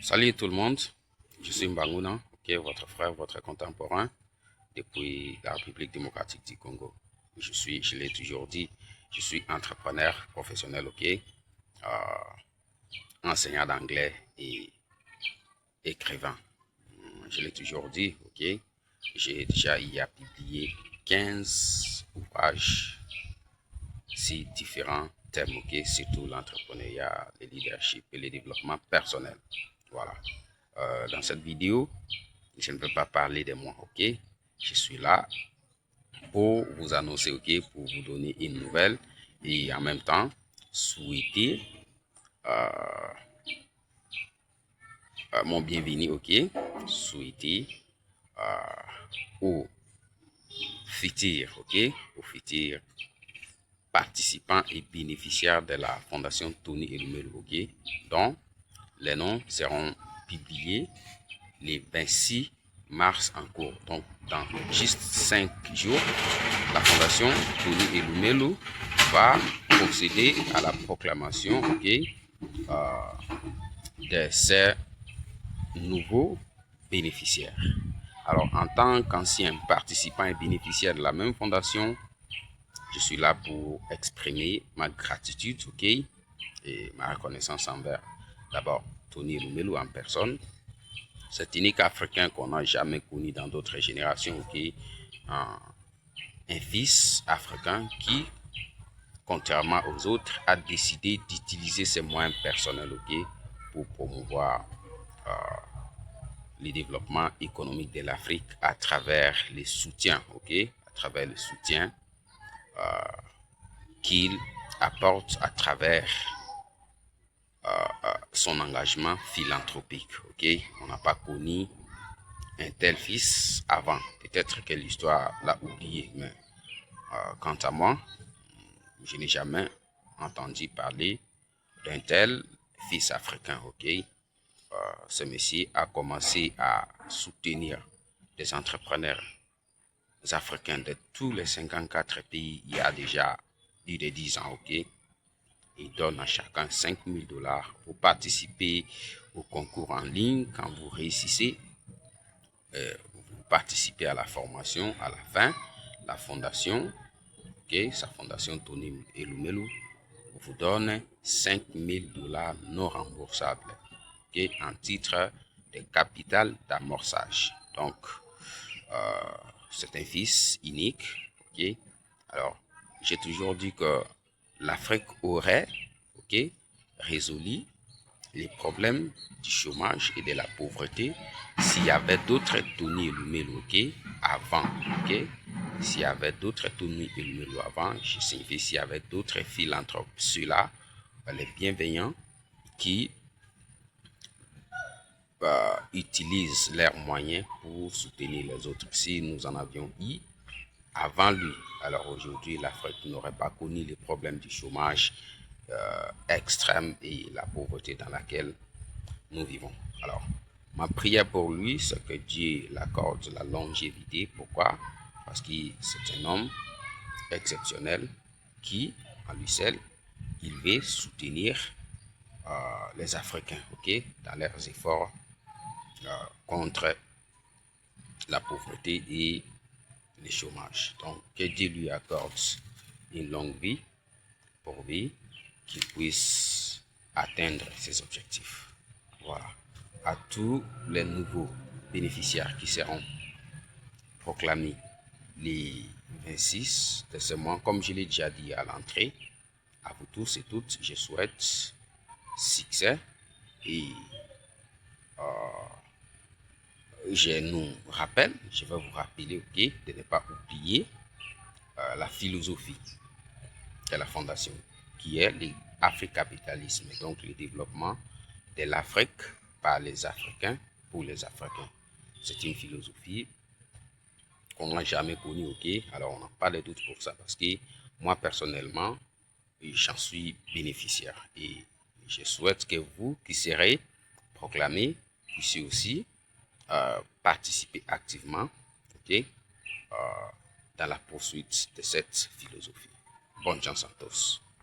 Salut tout le monde, je suis Mbanguna, votre frère, votre contemporain depuis la République démocratique du Congo. Je l'ai toujours dit, je suis entrepreneur professionnel, enseignant d'anglais et écrivain. Je l'ai toujours dit, j'ai déjà publié 15 ouvrages sur différents thèmes, surtout l'entrepreneuriat, le leadership et le développement personnel. Voilà. Dans cette vidéo, je ne veux pas parler de moi, Je suis là pour vous annoncer, pour vous donner une nouvelle et en même temps souhaiter mon bienvenue, Souhaiter aux futurs, aux futurs participants et bénéficiaires de la Fondation Tony Elumelu, dont les noms seront publiés les 26 mars en cours. Donc, dans juste 5 jours, la Fondation Tony Elumelu va procéder à la proclamation de ces nouveaux bénéficiaires. Alors, en tant qu'ancien participant et bénéficiaire de la même fondation, je suis là pour exprimer ma gratitude, et ma reconnaissance envers d'abord Tony Elumelu en personne, cet unique Africain qu'on n'a jamais connu dans d'autres générations, un fils africain qui, contrairement aux autres, a décidé d'utiliser ses moyens personnels, pour promouvoir le développement économique de l'Afrique à travers les soutiens, à travers le soutien qu'il apporte à travers son engagement philanthropique, On n'a pas connu un tel fils avant. Peut-être que l'histoire l'a oublié, mais quant à moi, je n'ai jamais entendu parler d'un tel fils africain, Ce monsieur a commencé à soutenir des entrepreneurs africains de tous les 54 pays il y a déjà plus de 10 ans, Il donne à chacun $5 000 pour participer au concours en ligne. Quand vous réussissez, vous participez à la formation. À la fin, la fondation, sa fondation Tony Elumelu, vous donne $5 000 non remboursables, en titre de capital d'amorçage. Donc, c'est un fils unique, Alors, j'ai toujours dit que l'Afrique aurait, résolu les problèmes du chômage et de la pauvreté s'il y avait d'autres Tony Elumelu, avant, S'il y avait d'autres Tony Elumelu avant, je signifie s'il y avait d'autres philanthropes, ceux-là, les bienveillants, qui utilisent leurs moyens pour soutenir les autres. Si nous en avions eu avant lui, alors aujourd'hui, l'Afrique n'aurait pas connu les problèmes du chômage extrême et la pauvreté dans laquelle nous vivons. Alors, ma prière pour lui, c'est que Dieu l'accorde la longévité. Pourquoi? Parce que c'est un homme exceptionnel qui, à lui seul, il veut soutenir les Africains, dans leurs efforts contre la pauvreté et le chômage. Donc, que Dieu lui accorde une longue vie pour lui, qu'il puisse atteindre ses objectifs. Voilà. À tous les nouveaux bénéficiaires qui seront proclamés les 26 de ce mois, comme je l'ai déjà dit à l'entrée, à vous tous et toutes, je souhaite succès et je vais vous rappeler, de ne pas oublier la philosophie de la fondation, qui est l'africapitalisme, donc le développement de l'Afrique par les Africains pour les Africains. C'est une philosophie qu'on n'a jamais connue, Alors on n'a pas de doute pour ça, parce que moi personnellement, j'en suis bénéficiaire et je souhaite que vous qui serez proclamés puissiez aussi participer activement, dans la poursuite de cette philosophie. Bonne chance à tous.